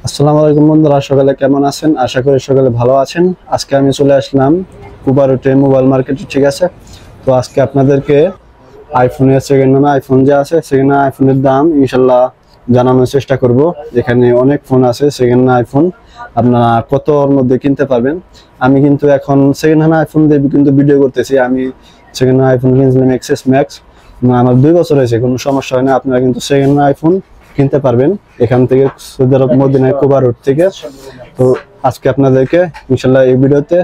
আসসালামু আলাইকুম বন্ধুরা, সকালে কেমন আছেন? আশা করি সকালে ভালো আছেন। আজকে আমি চলে আসলাম কুবারুটে মোবাইল মার্কেটে, ঠিক আছে। তো আজকে আপনাদেরকে আইফোনের সেকেন্ড হ্যান্ড আইফোন যে আছে, সেকেন্ড হ্যান্ড আইফোনের দাম ইনশাল্লাহ জানানোর চেষ্টা করব। এখানে অনেক ফোন আছে সেকেন্ড হ্যান্ড আইফোন, আপনারা কতর মধ্যে কিনতে পারবেন। আমি কিন্তু এখন সেকেন্ড হ্যান্ড আইফোন দিয়ে কিন্তু ভিডিও করতেছি। আমি সেকেন্ড হ্যান্ড আইফোন কিনছিলাম এক্সএস ম্যাক্স, আমার 2 বছর হয়েছে, কোনো সমস্যা হয় না। আপনারা কিন্তু সেকেন্ড হ্যান্ড আইফোন কিনতে পারবেন এখান থেকে, সৌদি আরব মদিনায় কুবারুট থেকে। তো আজকে আপনাদেরকে ইনশাল্লাহ এই ভিডিওতে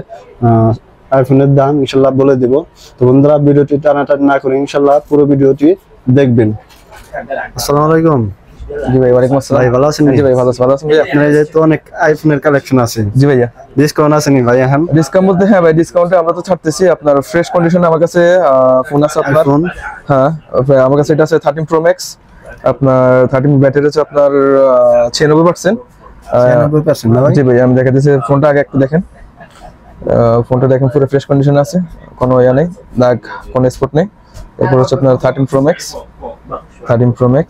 আইফোনের দাম ইনশাল্লাহ বলে দিব। তো বন্ধুরা, ভিডিওটি টানাটানি না করে ইনশাল্লাহ পুরো ভিডিওটি দেখবেন। আসসালামু আলাইকুম। জি ভাই, ওয়ালাইকুম আসসালাম। ভাই ভালো আছেন? জি ভাই, ভালো আছেন ভাই। আপনার যেহেতু অনেক আইফোনের কালেকশন আছে, জি ভাইয়া, ডিসকাউন্ট আছে নি ভাই? এখন ডিসকাউন্ট বলতে হ্যাঁ ভাই, ডিসকাউন্টে আমরা তো ছাড়তেছি। আপনার ফ্রেশ কন্ডিশনে আমার কাছে ফোন আছে আপনার। হ্যাঁ, আমার কাছে এটা আছে 13 Pro Max। আপনার 13 ব্যাটারি আছে আপনার 96%। 96% না ভাই? জি ভাই, আমি দেখাতেছি ফোনটা, আগে একটু দেখেন। ফোনটা দেখেন, পুরো ফ্রেশ কন্ডিশনে আছে, কোনো ইয়া নেই, দাগ, কোনো স্পট নেই। এরপর হচ্ছে আপনার 13 Pro Max, 13 Pro Max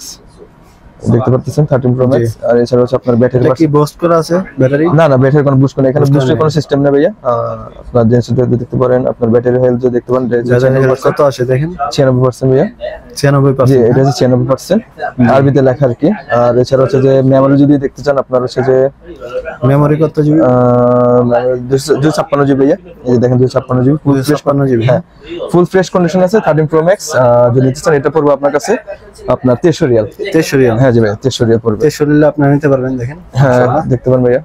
দেখতে পাচ্ছেন, 13 Pro Max। আর এছাড়া হচ্ছে আপনার ব্যাটারি কি বুস্ট করা আছে ব্যাটারি? না না, ব্যাটারি কোনো বুস্ট করে, এখানে বুস্টের কোনো সিস্টেম নেই ভাইয়া। আপনার জেন্স দেখতে পারেন, আপনার ব্যাটারি হেলথ যদি দেখতে পারেন, কত আছে দেখেন? 96% ভাইয়া। 96%? জি, এটা হচ্ছে 96%, আরবিতে লেখা আর কি। আর এছাড়া হচ্ছে যে মেমোরি যদি দেখতে চান, আপনার হচ্ছে যে মেমোরি কত জিবি? 256 জিবি ভাইয়া। এই যে দেখেন 256 জিবি, ফুল ফ্রেশ 256 জিবি। হ্যাঁ, ফুল ফ্রেশ কন্ডিশন আছে 13 Pro Max। যদি নিতে চান, এটা পড়বে আপনার কাছে আপনার 2300 রিয়াল। 2300 রিয়াল? হ্যাঁ জি ভাই, 2300 রিয়াল পড়বে। 2300 রিয়ালে আপনারা নিতে পারবেন। দেখেন, হ্যাঁ দেখতে পারেন ভাইয়া,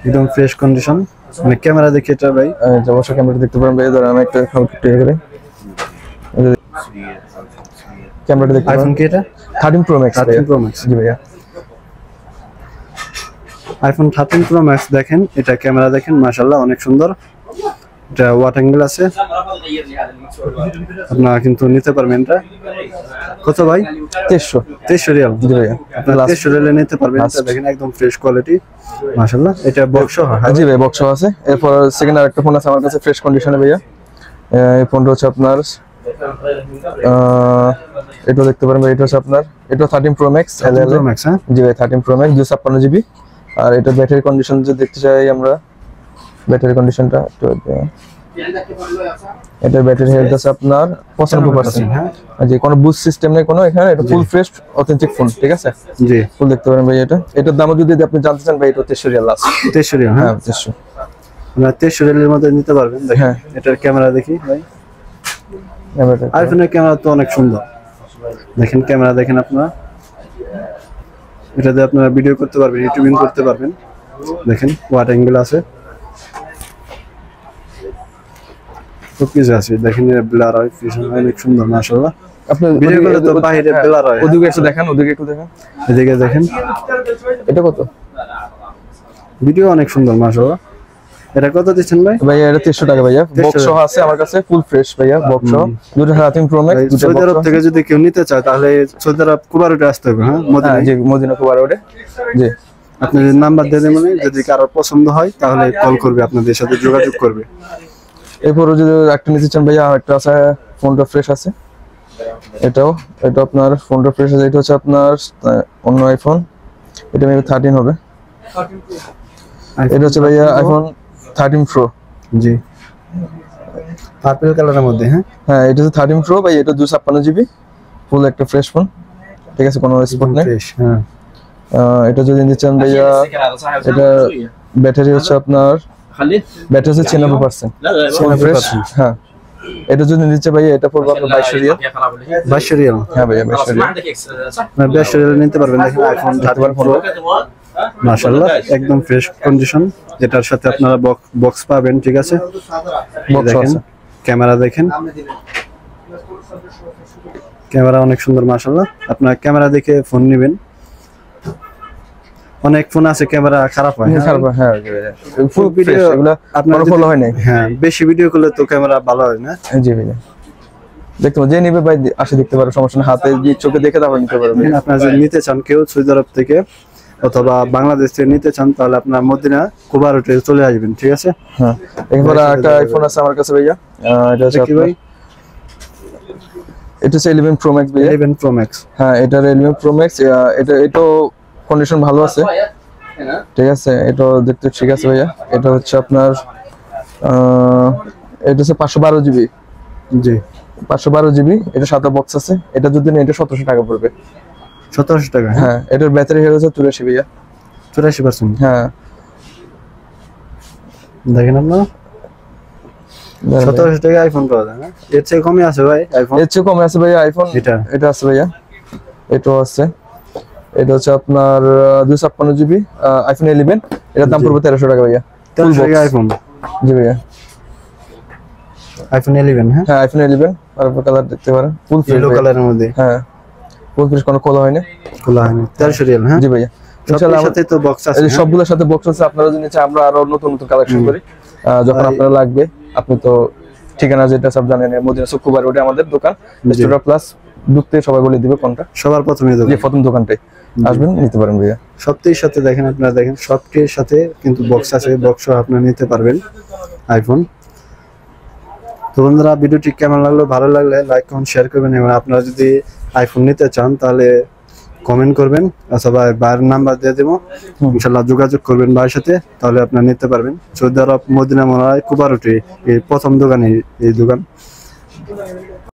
একদম ফ্রেশ কন্ডিশন। মানে ক্যামেরা দেখে এটা ভাই, অবশ্যই ক্যামেরা দেখতে পারেন ভাইয়া। ধরেন আমি একটা করে ক্যামেরাটা দেখতে আইফোন পারেন। কি এটা? 13 Pro Max 13 Pro Max। জি ভাইয়া, আইফোন 13 Pro Max দেখেন, এটা ক্যামেরা দেখেন, মাশাআল্লাহ অনেক সুন্দর। এটা ওয়াট অ্যাঙ্গেল আছে, আপনারা কিন্তু নিতে পারবেন। এটা কত ভাই? 2300 রিয়াল। জি ভাইয়া, আপনারা 2300 রিয়ালে নিতে পারবেন। এটা দেখেন একদম ফ্রেশ কোয়ালিটি, মাশাআল্লাহ। এটা বক্স সহ? জি ভাই, বক্স আছে। এরপর সেকেন্ড আরেকটা ফোন আছে আমার কাছে ফ্রেশ কন্ডিশনে ভাইয়া। এই ফোনটা হচ্ছে আপনার এটা দেখতে পারেন ভাই, এটা হচ্ছে আপনার, এটা 13 Pro Max Pro Max। হ্যাঁ জি ভাই, 13 Pro Max 256 জিবি। আর এটা ব্যাটারি কন্ডিশন যদি দেখতে চাই আমরা, ব্যাটারি কন্ডিশনটা একটু, এটা ব্যাটারি হেলথ আছে আপনার 95%। হ্যাঁ, যে কোনো বুস্ট সিস্টেম নেই কোনো এখানে, এটা ফুল ফ্রেশ অথেন্টিক ফোন, ঠিক আছে। জি, ফুল দেখতে পারেন ভাই। এটার দামও যদি আপনি জানতে চান ভাই, এটা 2300 রিয়াল আছে। 2300 রিয়াল? হ্যাঁ হ্যাঁ, 2300। আপনারা 2300 রিয়ালের মধ্যে নিতে পারবেন। দেখেন এটার ক্যামেরা দেখি ভাই, আইফোনের ক্যামেরা তো অনেক সুন্দর। দেখেন ক্যামেরা দেখেন আপনারা, এটাতে আপনারা ভিডিও করতে পারবেন, ইউটিউবিং করতে পারবেন। দেখেন ওয়াট অ্যাঙ্গেল আছে, সব কিছু আছে। দেখেন ব্লার হয়, অনেক সুন্দর মাশাআল্লাহ। আপনি ভিডিও করলে তো বাইরে ব্লার হয়। ওদিকে একটু দেখান, ওদিকে একটু দেখান, এদিকে দেখেন, এটা কত? ভিডিও অনেক সুন্দর মাশাআল্লাহ। এটা কত দিচ্ছেন ভাই? ভাইয়া এটা 300 টাকা ভাইয়া, বক্স সহ আছে আমার কাছে, ফুল ফ্রেশ ভাইয়া, বক্স সহ। দুটো 13 Pro Max, দুটো সৌদি আরব বক্স থেকে যদি কেউ নিতে চায় তাহলে সৌদি আরব কুবারুটে আসতে হবে। হ্যাঁ, মদিনা। জি, মদিনা কুবারুটে। জি, আপনি নাম্বার দিয়ে দেবেন, যদি কারো পছন্দ হয় তাহলে কল করবে, আপনাদের সাথে যোগাযোগ করবে। এরপরও যদি একটা নিতে চান ভাইয়া, একটা আছে, ফোনটা ফ্রেশ আছে। এটা আপনার ফোনটা ফ্রেশ আছে। এটা হচ্ছে আপনার অন্য আইফোন, এটা মেবি 13 হবে। এটা হচ্ছে ভাইয়া আইফোন 13 Pro। জি, পার্পল কালারের মধ্যে। হ্যাঁ হ্যাঁ, এটা হচ্ছে 13 Pro ভাই, এটা 256 জিবি, ফুল একটা ফ্রেশ ফোন, ঠিক আছে, কোনো স্পট নেই। হ্যাঁ, এটা যদি নিতে চান ভাইয়া, এটা ব্যাটারি হচ্ছে আপনার, ব্যাটারি হচ্ছে 96%, ফ্রেশ। হ্যাঁ, এটা যদি নিতে ভাইয়া, এটা পড়বে আপনার 2200 রিয়াল। 2200 রিয়াল? হ্যাঁ ভাইয়া, 2200 রিয়াল। 2200 রিয়াল নিতে পারবেন। দেখেন আইফোন 13 Pro মাশাআল্লাহ, একদম ফ্রেশ কন্ডিশন, যেটার সাথে আপনারা বক্স পাবেন, ঠিক আছে। দেখেন ক্যামেরা দেখেন, ক্যামেরা অনেক সুন্দর মাশাআল্লাহ। আপনারা ক্যামেরা দেখে ফোন নেবেন। অনেক ফোন আছে ক্যামেরা খারাপ হয়। হ্যাঁ, ফুল ভিডিও এগুলো আপনার ফলো হয় নাই। হ্যাঁ, বেশি ভিডিও করলে তো ক্যামেরা ভালো হয় না। জি ভাইয়া, দেখতে যে নিবে ভাই আসে দেখতে পারো, সমস্যা না, হাতে দিয়ে চোখে দেখে তারপর নিতে পারবেন। আপনারা যদি নিতে চান কেউ সৌদি আরব থেকে অথবা বাংলাদেশ থেকে নিতে চান, তাহলে আপনার মদিনা কুবারুটে চলে আসবেন, ঠিক আছে। হ্যাঁ, এরপর একটা আইফোন আছে আমার কাছে ভাইয়া, এটা হচ্ছে কি ভাই? এটা হচ্ছে 11 Pro Max ভাইয়া। 11 Pro Max। হ্যাঁ, এটা 11 Pro Max। এটাও কন্ডিশন ভালো আছে, ঠিক আছে, এটা দেখতে ঠিক আছে ভাইয়া। এটা হচ্ছে আপনার এটা হচ্ছে 512 জিবি। জি 512 জিবি, এটা সাথে বক্স আছে। এটা যদি নেন এটা 1700 টাকা পড়বে। 1700 টাকা। হ্যাঁ, এটার ব্যাটারি হেলথ হচ্ছে 84 ভাইয়া। 84%। হ্যাঁ দেখেন আপনারা 1700 টাকা আইফোন পাওয়া যায় না? এর চেয়ে কমই আছে ভাই আইফোন? এর চেয়ে কমে আছে ভাইয়া আইফোন। এটা আছে ভাইয়া, এটাও আছে। এটা হচ্ছে আপনার 256 জিবি আইফোন 11। এটার দাম পড়বে 1300 টাকা ভাইয়া। 1300 টাকা আইফোন? জি ভাইয়া। আইফোন 11? হ্যাঁ হ্যাঁ আইফোন 11 পারপল কালার দেখতে পারেন, ফুল ফ্রেশ ইয়েলো কালারের মধ্যে। হ্যাঁ ফুল ফ্রেশ, কোনো খোলা হয়নি। খোলা হয়নি। 1300 রিয়াল? হ্যাঁ জি ভাইয়া। ইনশাআল্লাহ সাথে তো বক্স আছে? এই সবগুলোর সাথে বক্স আছে। আপনারা যদি চান আমরা আরো নতুন নতুন কালেকশন করি, যখন আপনারা লাগবে। আপনি তো ঠিকানা যেটা সব জানেন, মদিনা সুকুবার রোডে আমাদের দোকান। স্টুডিও প্লাস ঢুকতে সবাই বলে দিবে কোনটা সবার প্রথমে যে প্রথম দোকানটাই আসবেন, নিতে পারেন ভাইয়া। সবটির সাথে দেখেন, আপনারা দেখেন সবটির সাথে কিন্তু বক্স আছে, বক্স আপনারা নিতে পারবেন আইফোন। তো বন্ধুরা, ভিডিওটি কেমন লাগলো? ভালো লাগলে লাইক কমেন্ট শেয়ার করবেন, এবং আপনারা যদি আইফোন নিতে চান তাহলে কমেন্ট করবেন, অথবা ভাইয়ের নাম্বার দিয়ে দেবো, ইনশাল্লাহ যোগাযোগ করবেন ভাইয়ের সাথে, তাহলে আপনারা নিতে পারবেন। সৌদি আরব মদিনা মোনারায় কুবা রোডে এই প্রথম দোকানে এই দোকান।